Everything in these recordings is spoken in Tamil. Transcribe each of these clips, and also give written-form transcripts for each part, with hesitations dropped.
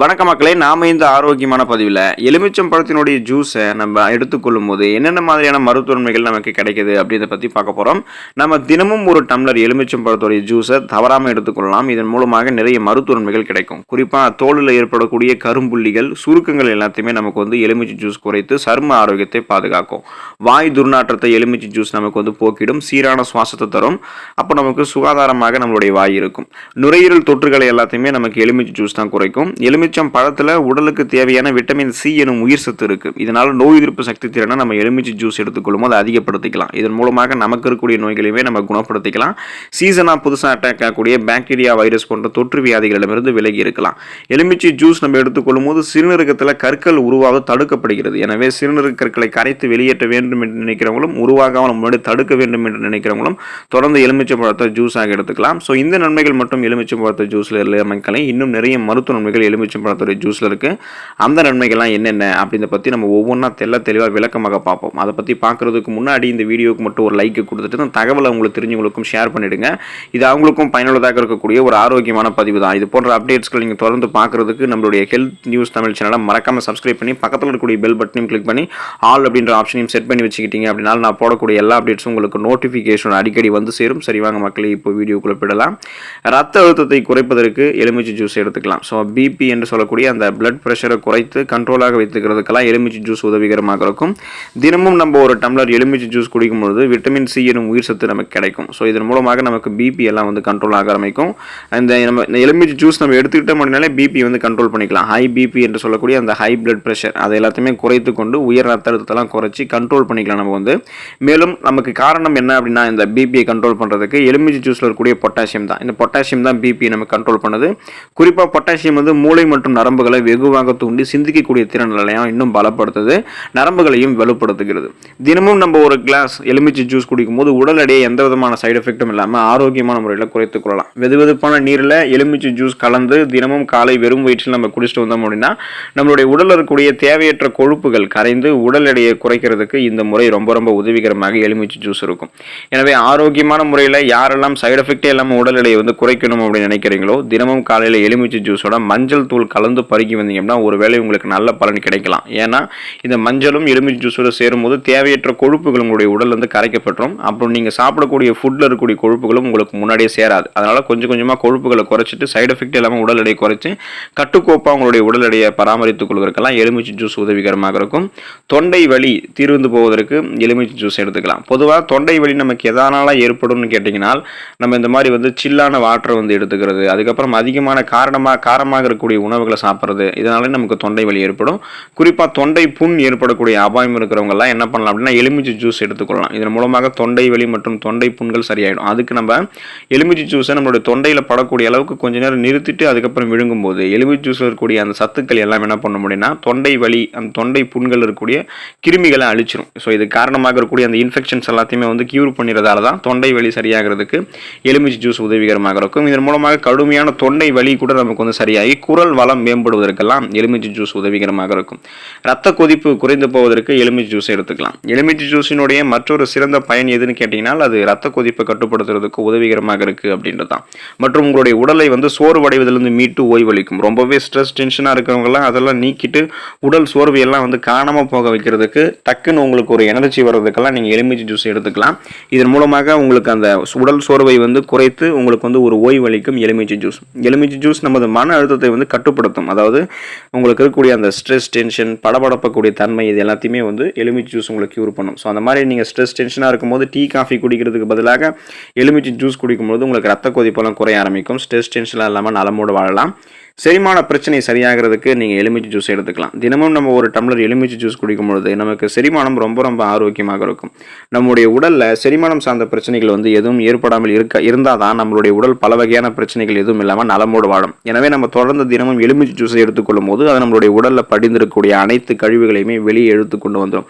வணக்க மக்களே, நாம இந்த ஆரோக்கியமான பதிவில் எலுமிச்சம் பழத்தினுடைய ஜூஸை நம்ம எடுத்துக்கொள்ளும் போது என்னென்ன மாதிரியான மருத்துவன்மைகள் நமக்கு கிடைக்குது அப்படின்றத பற்றி பார்க்க போகிறோம். நம்ம தினமும் ஒரு டம்ளர் எலுமிச்சம் பழத்துடைய ஜூஸை தவறாமல் எடுத்துக்கொள்ளலாம். இதன் மூலமாக நிறைய மருத்துவன்மைகள் கிடைக்கும். குறிப்பாக தோலில் ஏற்படக்கூடிய கரும்புள்ளிகள், சுருக்கங்கள் எல்லாத்தையுமே நமக்கு வந்து எலுமிச்சை ஜூஸ் குறைத்து சரும ஆரோக்கியத்தை பாதுகாக்கும். வாய் துர்நாற்றத்தை எலுமிச்சை ஜூஸ் நமக்கு வந்து போக்கிடும். சீரான சுவாசத்தை தரும். அப்போ நமக்கு சுகாதாரமாக நம்மளுடைய வாய் இருக்கும். நுரையீரல் தொற்றுகளை எல்லாத்தையுமே நமக்கு எலுமிச்சை ஜூஸ் தான் குறைக்கும். எலுமிச்சம் பழத்தில் உடலுக்கு தேவையான விட்டமின் சி எனும் உயிர் சத்து இருக்கு. இதனால நோய் எதிர்ப்பு சக்தி திறனை நம்ம எலுமிச்சை ஜூஸ் எடுத்துக்கொள்ளும் போது அதிகப்படுத்திக்கலாம். இதன் மூலமாக நமக்கு இருக்கக்கூடிய நோய்களையுமே நம்ம குணப்படுத்திக்கலாம். சீசனாக புதுசாக அட்டாக் ஆகக்கூடிய பாக்டீரியா, வைரஸ் போன்ற தொற்று வியாதிகளிடமிருந்து விலகி இருக்கலாம். எலுமிச்சை ஜூஸ் நம்ம எடுத்துக்கொள்ளும் போது சிறுநீரகத்தில் கற்கள் உருவாக தடுக்கப்படுகிறது. எனவே சிறுநீரக கற்களை கரைத்து வெளியேற்ற வேண்டும் என்று நினைக்கிறவங்களும், உருவாகாமல் முன்னாடி தடுக்க வேண்டும் என்று நினைக்கிறவங்களும் தொடர்ந்து எலுமிச்சை பழத்தை ஜூஸாக எடுத்துக்கலாம். ஸோ இந்த நன்மைகள் மட்டும் எலுமிச்சை பழத்தை ஜூஸில் இல்லை மக்களை, இன்னும் நிறைய மருத்துவ நன்மைகள் எலுமிச்சை பழத்துடைய ஜூஸ்ல இருக்கு. அந்த நன்மைகள்லாம் என்னென்ன அப்படின்றத பத்தி நம்ம ஒவ்வொன்றா தெளிவாக விளக்கமாக பார்ப்போம். அதை பத்தி பார்க்கறதுக்கு முன்னாடி இந்த வீடியோக்கு மட்டும் ஒரு லைக் கொடுத்துட்டு அந்த தகவலை உங்களுக்கு தெரிஞ்சவங்களுக்கும் ஷேர் பண்ணிடுங்க. இது அவங்களுக்கும் பயனுள்ளதாக இருக்கக்கூடிய ஒரு ஆரோக்கியமான பதிவு தான். இது போன்ற அப்டேட்ஸ்கள் நீங்கள் தொடர்ந்து பார்க்கறதுக்கு நம்மளுடைய ஹெல்த் நியூஸ் தமிழ் சேனலை மறக்காம சப்ஸ்கிரைப் பண்ணி பக்கத்தில் இருக்கக்கூடிய பெல் பட்டனையும் கிளிக் பண்ணி ஆல் அப்படின்ற ஆப்ஷனையும் செட் பண்ணி வச்சுக்கிட்டீங்க அப்படின்னா நான் போடக்கூடிய எல்லா அப்டேட்ஸும் உங்களுக்கு நோட்டிஃபிகேஷன் அடிக்கடி வந்து சேரும். சரி வாங்க மக்களே, இப்போ வீடியோக்குள்ள போயிடலாம். ரத்த அழுத்தத்தை குறைப்பதற்கு எலுமிச்சை ஜூஸ் எடுத்துக்கலாம். ஸோ பிபி என்று சொல்லக்கூடிய அந்த பிளட் ப்ரெஷரை குறைத்து கண்ட்ரோலாக வைத்துக்கிறதுக்கெல்லாம் எலுமிச்சை ஜூஸ் உதவிகரமாக இருக்கும். தினமும் நம்ம ஒரு டம்ளர் எலுமிச்சை ஜூஸ் குடிக்கும் பொழுது விட்டமின் சி எனும் உயிர் சத்து நமக்கு கிடைக்கும். ஸோ இதன் மூலமாக நமக்கு பிபி எல்லாம் வந்து கண்ட்ரோல் ஆக ஆரம்பிக்கும். இந்த எலுமிச்சை ஜூஸ் நம்ம எடுத்துக்கிட்ட அப்படின்னாலே பிபி வந்து கண்ட்ரோல் பண்ணிக்கலாம். ஹை பிபி என்று சொல்லக்கூடிய அந்த ஹை பிளட் ப்ரெஷர் அதை எல்லாத்தையுமே குறைத்து கொண்டு உயர் ரத்த அழுத்தத்தெல்லாம் குறைச்சி கண்ட்ரோல் பண்ணிக்கலாம் நம்ம வந்து. மேலும் நமக்கு காரணம் என்ன அப்படின்னா, இந்த பிபியை கண்ட்ரோல் பண்ணுறதுக்கு எலுமிச்சை ஜூஸில் இருக்கக்கூடிய பொட்டாசியம் தான். இந்த பொட்டாசியம் தான் பிபி நம்ம கண்ட்ரோல் பண்ணுது. குறிப்பாக பொட்டாசியம் வந்து மூளை மற்றும் நரம்புகளை வெகுவாக தூண்டி சிந்திக்கக்கூடிய திறன்களையும் இன்னும் பலப்படுத்துது, நரம்புகளையும் வலுப்படுத்துகிறது. தினமும் நம்ம ஒரு கிளாஸ் எலுமிச்சை ஜூஸ் குடிக்கும் போது உடல் எடையை எந்த விதமான சைடு எஃபெக்டும் இல்லாமல் ஆரோக்கியமான முறையில் குறைத்துக் கொள்ளலாம். வெதுவெதுப்பான நீரில் எலுமிச்சை ஜூஸ் கலந்து தினமும் காலை வெறும் வயிற்றில் நம்ம குடிச்சிட்டு வந்தோம் அப்படின்னா நம்மளுடைய உடலில் இருக்கக்கூடிய தேவையற்ற கொழுப்புகள் கரைந்து உடல் எடையை குறைக்கிறதுக்கு இந்த முறை ரொம்ப ரொம்ப உதவிகரமாக எலுமிச்சை ஜூஸ் இருக்கும். எனவே ஆரோக்கியமான முறையில் யாரெல்லாம் சைடு எஃபெக்டே இல்லாமல் உடல் எடையை வந்து குறைக்கணும் அப்படின்னு நினைக்கிறீங்களோ தினமும் காலையில் எலுமிச்சை ஜூஸோட மஞ்சள் தூள் கலந்து பருகி வந்தீங்கன்னா ஒருவேளை உங்களுக்கு நல்ல பலன் கிடைக்கலாம். ஏன்னா இந்த மஞ்சளும் எலுமிச்சை ஜூஸோட சேரும்போது தேவையற்ற கொழுப்புகள் உங்களுடைய உடல் வந்து கரைக்கப்பட்டுரும். அப்புறம் நீங்கள் சாப்பிடக்கூடிய ஃபுட்டில் இருக்கக்கூடிய கொழுப்புகளும் உங்களுக்கு முன்னாடியே சேராது. அதனால கொஞ்சம் கொஞ்சமாக கொழுப்புகளை குறைச்சிட்டு சைடு எஃபெக்ட் இல்லாமல் உடல் எடையை குறைச்சி கட்டுக்கோப்பாக உங்களுடைய உடல் எடையை பராமரித்துக் கொள்வதற்கெல்லாம் எலுமிச்சை ஜூஸ் உதவிகரமாக இருக்கும். தொண்டை வலி தீர்ந்து போவதற்கு எலுமிச்சை ஜூஸ் எடுத்துக்கலாம். பொதுவாக தொண்டை வலி நமக்கு எதனால ஏற்படும்னு கேட்டிங்கன்னா, நம்ம இந்த மாதிரி வந்து சில்லான வாட்டரை வந்து எடுத்துக்கிறது, அதுக்கப்புறம் அதிகமான காரமாக இருக்கக்கூடிய உணவுகளை சாப்பிட்றது, இதனால நமக்கு தொண்டை வலி ஏற்படும். குறிப்பாக தொண்டை புண் ஏற்படக்கூடிய அபாயம் இருக்கிறவங்க எல்லாம் என்ன பண்ணலாம் அப்படின்னா எலுமிச்சை ஜூஸ் எடுத்துக்கொள்ளலாம். இதன் மூலமாக தொண்டை வலி மற்றும் தொண்டை புண்கள் சரியாயிடும். அதுக்கு நம்ம எலுமிச்சை ஜூஸை நம்மளுடைய தொண்டையில் படக்கூடிய அளவுக்கு கொஞ்ச நேரம் நிறுத்திட்டு அதுக்கப்புறம் விழுங்கும் போது எலுமிச்சை ஜூஸில் இருக்கக்கூடிய அந்த சத்துக்கள் எல்லாம் என்ன பண்ண முடியும்னா தொண்டை வலி, அந்த தொண்டை புண்கள் இருக்கக்கூடிய கிருமிகளை அழிச்சிடும். ஸோ இது காரணமாக இருக்கக்கூடிய அந்த இன்ஃபெக்ஷன்ஸ் எல்லாத்தையுமே வந்து கியூர் பண்ணிடுறதால தான் தொண்டை வலி சரியாகிறதுக்கு எலுமிச்சை ஜூஸ் உதவிகரமாக இருக்கும். இதன் மூலமாக கடுமையான தொண்டை வலி கூட நமக்கு வந்து சரியாகி குரல் வளம் மேம்படுவதற்கெல்லாம் எலுமிச்சை ஜூஸ் உதவிகரமாக இருக்கும். ரத்த கொதிப்பு குறைந்து போவதற்கு எலுமிச்சை ஜூஸ் எடுத்துக்கலாம். எலுமிச்சை ஜூஸினுடைய மற்றொரு சிறந்த பயன் எதுன்னு கேட்டீங்கன்னா அது ரத்த கொதிப்பை கட்டுப்படுத்துறதுக்கு உதவிகரமாக இருக்கு அப்படின்றது தான். மற்றும் உங்களுடைய உடலை வந்து சோர்வடைவதிலிருந்து மீட்டு ஓய்வளிக்கும். ரொம்பவே ஸ்ட்ரெஸ் டென்ஷனாக இருக்கிறவங்கலாம் அதெல்லாம் நீக்கிட்டு உடல் சோர்வையெல்லாம் வந்து காணாமல் போக வைக்கிறதுக்கு, டக்குன்னு உங்களுக்கு ஒரு எனர்ஜி வர்றதுக்கெல்லாம் நீங்கள் எலுமிச்சை ஜூஸ் எடுத்துக்கலாம். இதன் மூலமாக உங்களுக்கு அந்த உடல் சோர்வை வந்து குறைத்து உங்களுக்கு வந்து ஒரு ஓய்வளிக்கும் எலுமிச்சை ஜூஸ். எலுமிச்சை ஜூஸ் நமது மன அழுத்தத்தை வந்து கட்டுப்படுத்தும். அதாவது உங்களுக்கு இருக்கக்கூடிய அந்த ஸ்ட்ரெஸ் டென்ஷன், படபடப்பக்கூடிய தன்மை, இது எல்லாத்தையுமே வந்து எலுமிச்சை ஜூஸ் உங்களுக்கு கியூர் பண்ணும். ஸோ அந்த மாதிரி நீங்கள் ஸ்ட்ரெஸ் டென்ஷனாக இருக்கும்போது டீ காஃபி குடிக்கிறதுக்கு பதிலாக எலுமிச்சை ஜூஸ் குடிக்கும்போது உங்களுக்கு ரத்த கொதிப்பெல்லாம் குறைய ஆரம்பிக்கும். ஸ்ட்ரெஸ் டென்ஷன்லாம் இல்லாமல் நலமோடு வாழலாம். செரிமான பிரச்சனை சரியாகிறதுக்கு நீங்கள் எலுமிச்சை ஜூஸ் எடுத்துக்கலாம். தினமும் நம்ம ஒரு டம்ளர் எலுமிச்சை ஜூஸ் குடிக்கும் பொழுது நமக்கு செரிமானம் ரொம்ப ரொம்ப ஆரோக்கியமாக இருக்கும். நம்முடைய உடலில் செரிமானம் சார்ந்த பிரச்சனைகள் வந்து எதுவும் ஏற்படாமல் இருந்தால் தான் நம்மளுடைய உடல் பல வகையான பிரச்சனைகள் எதுவும் இல்லாமல் நலமோடு வாழும். எனவே நம்ம தொடர்ந்து தினமும் எலுமிச்சை ஜூஸை எடுத்துக்கொள்ளும் போது அது நம்மளுடைய உடலில் படிந்திருக்கக்கூடிய அனைத்து கழிவுகளையுமே வெளியே எடுத்து கொண்டு வந்துடும்.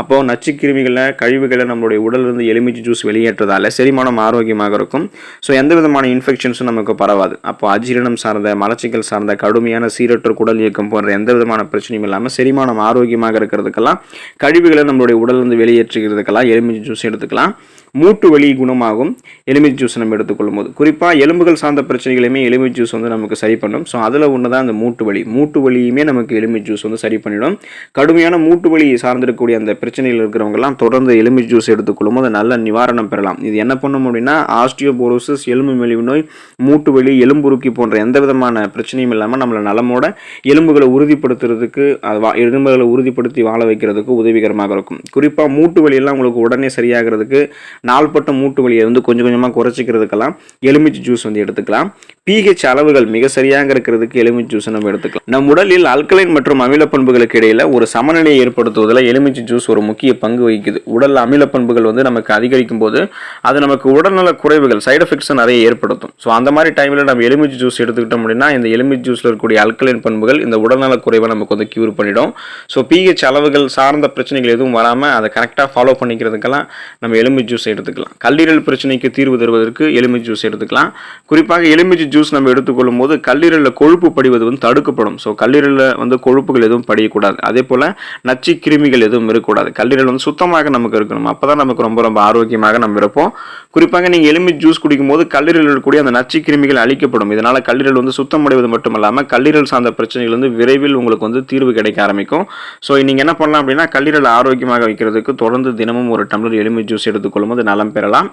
அப்போது நச்சுக்கிருமிகளை, கழிவுகளை நம்மளுடைய உடலிருந்து எலுமிச்சை ஜூஸ் வெளியேற்றதால செரிமானம் ஆரோக்கியமாக இருக்கும். ஸோ எந்த விதமான இன்ஃபெக்ஷன்ஸும் நமக்கு பரவாது. அப்போ அஜீரணம் சார்ந்த, மலச்சிக்கல் சார்ந்த, கடுமையான சீரற்ற குடல் இயக்கம் போன்ற எந்த விதமான பிரச்சனையும் இல்லாமல் செரிமானம் ஆரோக்கியமாக இருக்கிறதுக்கெல்லாம், கழிவுகளை நம்மளுடைய உடலிருந்து வெளியேற்றுகிறதுக்கெல்லாம் எலுமிச்சை ஜூஸ் எடுத்துக்கலாம். மூட்டு வலி குணமாகும் எலுமிச்சை ஜூஸ் நம்ம எடுத்துக்கொள்ளும் போது. குறிப்பாக எலும்புகள் சார்ந்த பிரச்சனைகளையுமே எலுமிச்சை ஜூஸ் வந்து நமக்கு சரி பண்ணும். ஸோ அதில் ஒன்று தான் அந்த மூட்டு வலியுமே நமக்கு எலுமிச்சை ஜூஸ் வந்து சரி பண்ணிடும். கடுமையான மூட்டு வலி சார்ந்திருக்கக்கூடிய அந்த பிரச்சனைகள் இருக்கிறவங்கலாம் தொடர்ந்து எலுமிச்சை ஜூஸ் எடுத்துக்கொள்ளும் போது நல்ல நிவாரணம் பெறலாம். இது என்ன பண்ணும் அப்படின்னா ஆஸ்டியோபோரோசிஸ், எலும்பு மெலிவு நோய், மூட்டு வலி, எலும்புருக்கி போன்ற எந்த விதமான பிரச்சனையும் இல்லாமல் நம்மளை நலமோட எலும்புகளை உறுதிப்படுத்துறதுக்கு எலும்புகளை உறுதிப்படுத்தி வாழ வைக்கிறதுக்கு உதவிகரமாக இருக்கும். குறிப்பாக மூட்டு வலியெல்லாம் உங்களுக்கு உடனே சரியாகிறதுக்கு, நாள்பட்ட மூட்டு வலியை வந்து கொஞ்சம் கொஞ்சமாக குறைச்சிக்கிறதுக்கெல்லாம் எலுமிச்சை ஜூஸ் வந்து எடுத்துக்கலாம். pH அளவுகள் மிக சரியாக இருக்கிறதுக்கு எலுமிச்சை ஜூஸ் நம்ம எடுத்துக்கலாம். நம் உடலில் அல்கலைன் மற்றும் அமில பண்புகளுக்கு இடையில ஒரு சமநிலையை ஏற்படுத்துவதில் எலுமிச்சை ஜூஸ் ஒரு முக்கிய பங்கு வகிக்குது. உடல் அமில பண்புகள் வந்து நமக்கு அதிகரிக்கும் போது அது நமக்கு உடல்நல குறைவுகள், சைடு எஃபெக்ட்ஸ் நிறைய ஏற்படுத்தும். ஸோ அந்த மாதிரி டைமில் நம்ம எலுமிச்சை ஜூஸ் எடுத்துக்கிட்டோம் அப்படின்னா இந்த எலுமிச்சை ஜூஸில் இருக்கக்கூடிய அல்கலைன் பண்புகள் இந்த உடல்நல குறைவை நமக்கு வந்து கியூர் பண்ணிடும். ஸோ pH அளவுகள் சார்ந்த பிரச்சனைகள் எதுவும் வராமல் அதை கரெக்டாக ஃபாலோ பண்ணிக்கிறதுக்கெல்லாம் நம்ம எலுமிச்சை ஜூஸ் எடுத்துக்கலாம். கல்லீரல் பிரச்சனைக்கு தீர்வு தருவதற்கு எலுமிச்சை ஜூஸ் எடுத்துக்கலாம். குறிப்பாக எலுமிச்சை ஜூஸ் நம்ம எடுத்துக்கொள்ளும் போது கல்லீரலில் கொழுப்பு படிவது வந்து தடுக்கப்படும். ஸோ கல்லீரலில் வந்து கொழுப்புகள் எதுவும் படியக்கூடாது. அதே போல் நச்சு கிருமிகள் எதுவும் இருக்கக்கூடாது. கல்லீரல் வந்து சுத்தமாக நமக்கு இருக்கணும். அப்போ தான் நமக்கு ரொம்ப ரொம்ப ஆரோக்கியமாக நம்ம இருப்போம். குறிப்பாக நீங்கள் எலுமிச்சை ஜூஸ் குடிக்கும் போது கல்லீரலில் இருக்கக்கூடிய அந்த நச்சு கிருமிகள் அழிக்கப்படும். இதனால் கல்லீரல் வந்து சுத்தமடைவது மட்டும் இல்லாமல் கல்லீரல் சார்ந்த பிரச்சனைகள் வந்து விரைவில் உங்களுக்கு வந்து தீர்வு கிடைக்க ஆரம்பிக்கும். ஸோ நீங்கள் என்ன பண்ணலாம் அப்படின்னா கல்லீரல் ஆரோக்கியமாக வைக்கிறதுக்கு தொடர்ந்து தினமும் ஒரு டம்ளர் எலுமிச்சை ஜூஸ் எடுத்துக்கொள்ளும் போது நலம் பெறலாம்.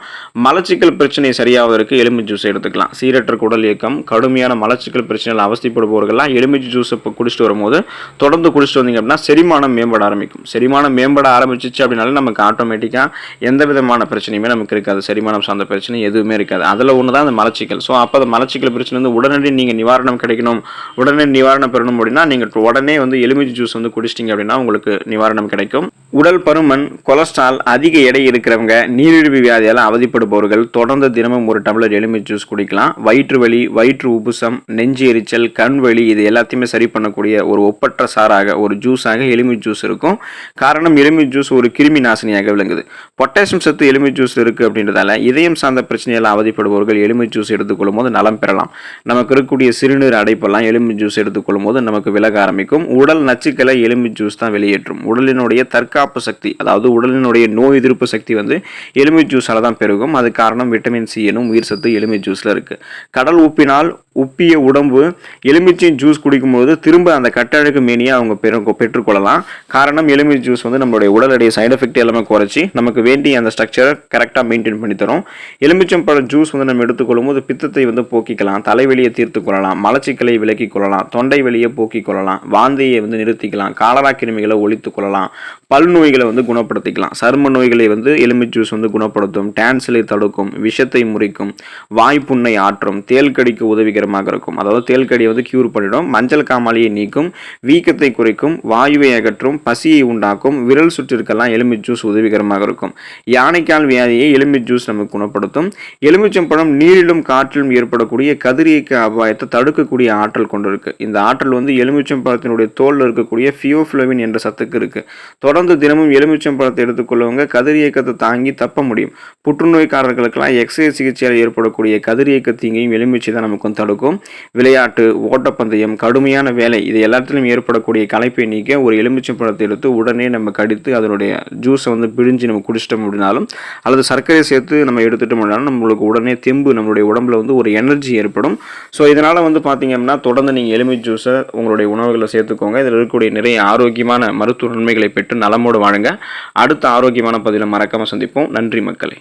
மலச்சிக்கல் பிரச்சனை சரியாவதற்கு எலுமிச்சை ஜூஸ் எடுத்துக்கலாம். சீரற்ற குடல் இயக்கம், கடுமையான மலச்சிக்கல் பிரச்சனைகள் அவஸ்தைப்படுபவர்கள்லாம் எலுமிச்சை ஜூஸ் இப்போ குடிச்சிட்டு வரும்போது தொடர்ந்து குடிச்சிட்டு வந்தீங்க அப்படின்னா செரிமானம் மேம்பட ஆரம்பிக்கும். செரிமானம் மேம்பட ஆரம்பிச்சிச்சு அப்படின்னாலே நமக்கு ஆட்டோமேட்டிக்காக எந்த விதமான பிரச்சனையுமே நமக்கு இருக்காது. செரிமானம் சார்ந்த பிரச்சனை எதுவுமே இருக்காது. அதில் ஒன்று தான் அந்த மலச்சிக்கல். ஸோ அப்போ அந்த மலச்சிக்கல் பிரச்சனை வந்து உடனடி நீங்கள் நிவாரணம் கிடைக்கணும், உடனே நிவாரணம் பெறணும் அப்படின்னா நீங்கள் உடனே வந்து எலுமிச்சை ஜூஸ் வந்து குடிச்சிட்டிங்க அப்படின்னா உங்களுக்கு நிவாரணம் கிடைக்கும். உடல் பருமன், கொலஸ்ட்ரால், அதிக எடை இருக்கிறவங்க, நீரிழிவு வியாதியால் அவதிப்படுபவர்கள் தொடர்ந்து தினமும் ஒரு டம்ளர் எலுமிச்சை ஜூஸ் குடிக்கலாம். வயிற்று வலி, வயிற்று உப்புசம், நெஞ்சு எரிச்சல், கண் வலி இது எல்லாத்தையுமே சரி பண்ணக்கூடிய ஒரு ஒப்பற்ற சாராக ஒரு ஜூஸாக எலுமிச்சை ஜூஸ் இருக்கும். காரணம் எலுமிச்சை ஜூஸ் ஒரு கிருமி நாசினியாக விளங்குது. பொட்டாசியம் சத்து எலுமிச்சை ஜூஸ் இருக்குது அப்படின்றதால இதயம் சார்ந்த பிரச்சனையால் அவதிப்படுபவர்கள் எலுமிச்சை ஜூஸ் எடுத்துக்கொள்ளும் போது நலம் பெறலாம். நமக்கு இருக்கக்கூடிய சிறுநீர் அடைப்பெல்லாம் எலுமிச்சை ஜூஸ் எடுத்துக்கொள்ளும் போது நமக்கு விலக ஆரம்பிக்கும். உடல் நச்சுக்களை எலுமிச்சை ஜூஸ் தான் வெளியேற்றும். உடலினுடைய தற்காப்பு சக்தி, அதாவது உடலினுடைய நோய் எதிர்ப்பு சக்தி வந்து எலுமிச்சை ஜூஸால தான் பெருகும். அது காரணம் விட்டமின் சி எனும் உயிர் சத்து எலுமிச்சை ஜூஸ்ல இருக்கு. கடல் உப்பினால் உப்பிய உடம்பு எலுமிச்சை ஜூஸ் குடிக்கும்போது திரும்ப அந்த கட்டழகு மேனியை அவங்க பெற்றுக்கொள்ளலாம். காரணம் எலுமிச்சை ஜூஸ் வந்து நம்மளுடைய உடல் எடை சைடு எஃபெக்ட் எல்லாமே குறைச்சி நமக்கு வேண்டிய அந்த ஸ்ட்ரக்சரை கரெக்டாக மெயின்டைன் பண்ணி தரும். எலுமிச்சம்பழ ஜூஸ் வந்து நம்ம எடுத்துக்கொள்ளும் போது பித்தத்தை வந்து போக்கிக்கலாம், தலைவலியை தீர்த்து கொள்ளலாம், மலச்சிக்கலை விலக்கிக் கொள்ளலாம், தொண்டை வலியை போக்கிக் கொள்ளலாம், வாந்தியை வந்து நிறுத்திக்கலாம், காலரா கிருமிகளை ஒழித்துக் கொள்ளலாம், பல் நோய்களை வந்து குணப்படுத்திக்கலாம், சரும நோய்களை வந்து எலுமிச்சை ஜூஸ் வந்து குணப்படுத்தும், டான்சிலை தடுக்கும், விஷத்தை முறிக்கும், வாய்ப்புண்ணை ஆற்றும், தேல்கடிக்கு உதவிகரமாக இருக்கும். அதாவது தேல்கடியை வந்து கியூர் பண்ணிடும், மஞ்சள் காமாலையை நீக்கும், வீக்கத்தை குறைக்கும், வாயுவை அகற்றும், பசியை உண்டாக்கும், விரல் சுற்றிற்கெல்லாம் எலுமிச்சை ஜூஸ் உதவிகரமாக இருக்கும். யானைக்கால் வியாதியை எலுமிச்சை ஜூஸ் நமக்கு குணப்படுத்தும். எலுமிச்சம்பழம் நீரிலும் காற்றிலும் ஏற்படக்கூடிய கதிரியக்க அபாயத்தை தடுக்கக்கூடிய ஆற்றல் கொண்டிருக்கு. இந்த ஆற்றல் வந்து எலுமிச்சம்பழத்தினுடைய தோலில் இருக்கக்கூடிய ஃபியோஃப்ளவின் என்ற சத்துக்கு இருக்கு. தொடர்ந்து தினமும் எலுமிச்சம்பழத்தை எடுத்துக்கொள்ளவங்க கதிரியக்கத்தை தாங்கி தப்ப முடியும். புற்றுநோய்க்காரர்களுக்கெல்லாம் எக்ஸைஸ் சிகிச்சையால் ஏற்படக்கூடிய கதிரியக்க தீங்கையும் எலுமிச்சை தான் நமக்கு தடுக்கும். விளையாட்டு, ஓட்டப்பந்தயம், கடுமையான வேலை இது எல்லாத்திலும் ஏற்படக்கூடிய களைப்பை நீக்க ஒரு எலுமிச்சம்பழத்தை எடுத்து உடனே நம்ம கடித்து அதனுடைய ஜூஸை வந்து பிழிஞ்சு நம்ம குடிச்சிட்டோம் அப்படின்னாலும் அல்லது சர்க்கரை சேர்த்து நம்ம எடுத்துட்டோம் அப்படின்னாலும் நம்மளுக்கு உடனே தெம்பு, நம்மளுடைய உடம்புல வந்து ஒரு எனர்ஜி ஏற்படும். ஸோ இதனால் வந்து பார்த்தீங்க அப்படின்னா தொடர்ந்து நீங்கள் எலுமிச்சை ஜூஸை உங்களுடைய உணவுகளை சேர்த்துக்கோங்க. இதில் இருக்கக்கூடிய நிறைய ஆரோக்கியமான மருத்துவ நன்மைகளை பெற்று நலமோடு வாழுங்க. அடுத்த ஆரோக்கியமான பதிவில் மறக்காம சந்திப்போம். நன்றி மக்களே.